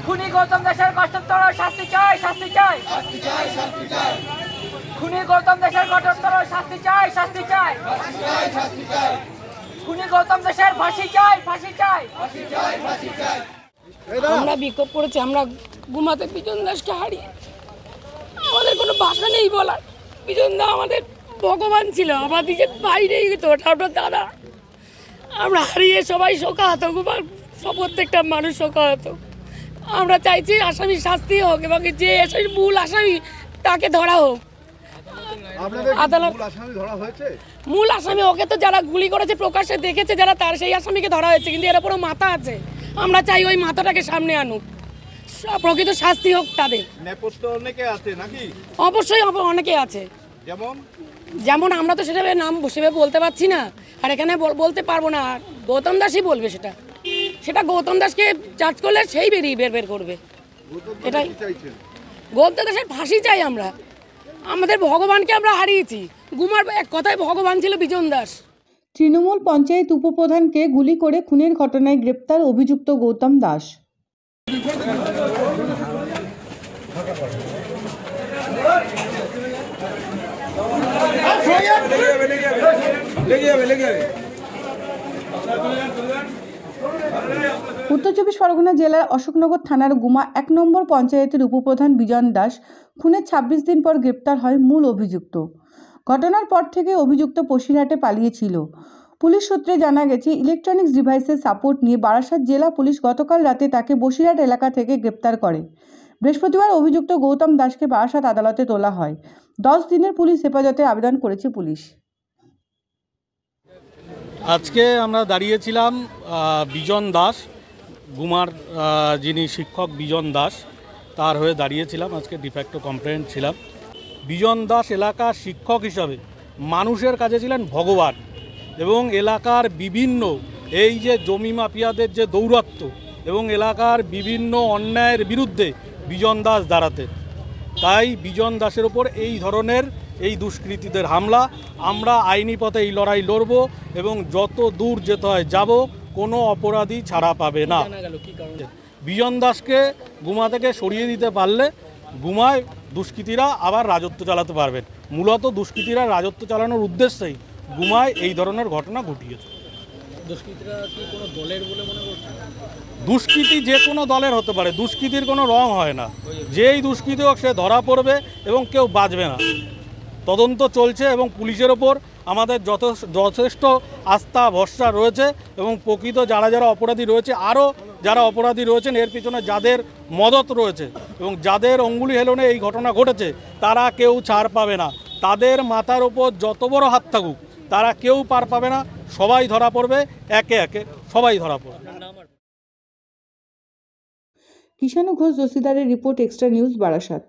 খুনি গৌতম দাসের কঠোরতর শাস্তি চাই, শাস্তি চাই, খুনি গৌতম দাসের কঠোরতর শাস্তি চাই, শাস্তি চাই, খুনি গৌতম দাসের ফাঁসি চাই, ফাঁসি চাই। আমরা বিক্ষোভ করেছি, আমরা ঘুমাতে বিজন দাসকে হারিয়ে আমাদের কোনো ভাষা নেই বলার। বিজন দা আমাদের ভগবান ছিল, আমাদের বাইরে তো ওটা দাদা। আমরা হারিয়ে সবাই শোকাহত, প্রত্যেকটা মানুষ শোকাহত। আমরা চাইছি আসামি শাস্তি হোক এবং যে মূল আসামি তাকে ধরা হোক। আদালত মূল আসামি ওকে তো যারা গুলি করেছে প্রকাশ্যে দেখেছে যারা, তার সেই আসামিকে ধরা হয়েছে, কিন্তু এর উপরও মাথা আছে। আমরা চাই ওই মাথাটাকে সামনে আনুক, প্রকৃত শাস্তি হোক তাদের। অবশ্যই অনেকে আছে, যেমন আমরা তো সেটা নাম সেভাবে বলতে পারছি না, আর এখানে বলতে পারবো না। গৌতম দাসই বলবে সেটা গৌতম দাসকে চার্জ করলে সেই বের করবে। এটাই গৌতম দাসের ফাঁসি চাই। আমরা আমাদের ভগবানকে আমরা হারিয়েছি। গুমার এক কথায় ভগবান ছিল বিজন দাস। তৃণমূল পঞ্চায়েত উপপ্রধানকে গুলি করে খুনের ঘটনায় গ্রেপ্তার অভিযুক্ত গৌতম দাস। উত্তর চব্বিশ পরগনা জেলার অশোকনগর থানার গুমা ১ নম্বর পঞ্চায়েতের উপপ্রধান বিজন দাস খুনের ২৬ দিন পর গ্রেপ্তার হয় মূল অভিযুক্ত। ঘটনার পর থেকে অভিযুক্ত বসিরহাটে পালিয়েছিল। পুলিশ সূত্রে জানা গেছে, ইলেকট্রনিক্স ডিভাইসের সাপোর্ট নিয়ে বারাসাত জেলা পুলিশ গতকাল রাতে তাকে বসিরহাট এলাকা থেকে গ্রেপ্তার করে। বৃহস্পতিবার অভিযুক্ত গৌতম দাসকে বারাসাত আদালতে তোলা হয়। 10 দিনের পুলিশ হেফাজতে আবেদন করেছে পুলিশ। আজকে আমরা দাঁড়িয়েছিলাম বিজন দাস, গুমার যিনি শিক্ষক বিজন দাস, তার হয়ে দাঁড়িয়েছিলাম। আজকে ডিফ্যাক্টো কমপ্লেন্ট ছিলাম। বিজন দাস এলাকার শিক্ষক হিসাবে মানুষের কাছে ছিলেন ভগবান, এবং এলাকার বিভিন্ন এই যে জমি মাফিয়াদের যে দৌরাত্ম্য এবং এলাকার বিভিন্ন অন্যায়ের বিরুদ্ধে বিজন দাস দাঁড়াতেন। তাই বিজন দাসের ওপর এই ধরনের এই দুষ্কৃতীদের হামলা, আমরা আইনি পথে এই লড়াই লড়ব এবং যত দূর যেতে হয় যাব, কোনো অপরাধী ছাড়া পাবে না। বিজন দাসকে গুমা থেকে সরিয়ে দিতে পারলে গুমায় দুষ্কৃতীরা আবার রাজত্ব চালাতে পারবেন। মূলত দুষ্কৃতীরা রাজত্ব চালানোর উদ্দেশ্যেই গুমায় এই ধরনের ঘটনা ঘটিয়েছে। দুষ্কৃতীরা কি কোনো দলের বলে মনে করছেন? দুষ্কৃতী যে কোনো দলের হতে পারে, দুষ্কৃতির কোনো রং হয় না। যেই দুষ্কৃতী হোক সে ধরা পড়বে এবং কেউ বাঁচবে না। তদন্ত চলছে এবং পুলিশের ওপর আমাদের যথেষ্ট আস্থা ভরসা রয়েছে, এবং প্রকৃত যারা অপরাধী রয়েছে, আরও যারা অপরাধী রয়েছেন, এর পিছনে যাদের মদত রয়েছে এবং যাদের অঙ্গুলি হেলনে এই ঘটনা ঘটেছে, তারা কেউ ছাড় পাবে না। তাদের মাথার ওপর যত বড় হাত থাকুক, তারা কেউ পার পাবে না। সবাই ধরা পড়বে, একে একে সবাই ধরা পড়বে। কিষাণু ঘোষ জসিদারের রিপোর্ট, এক্সট্রা নিউজ, বারাসাত।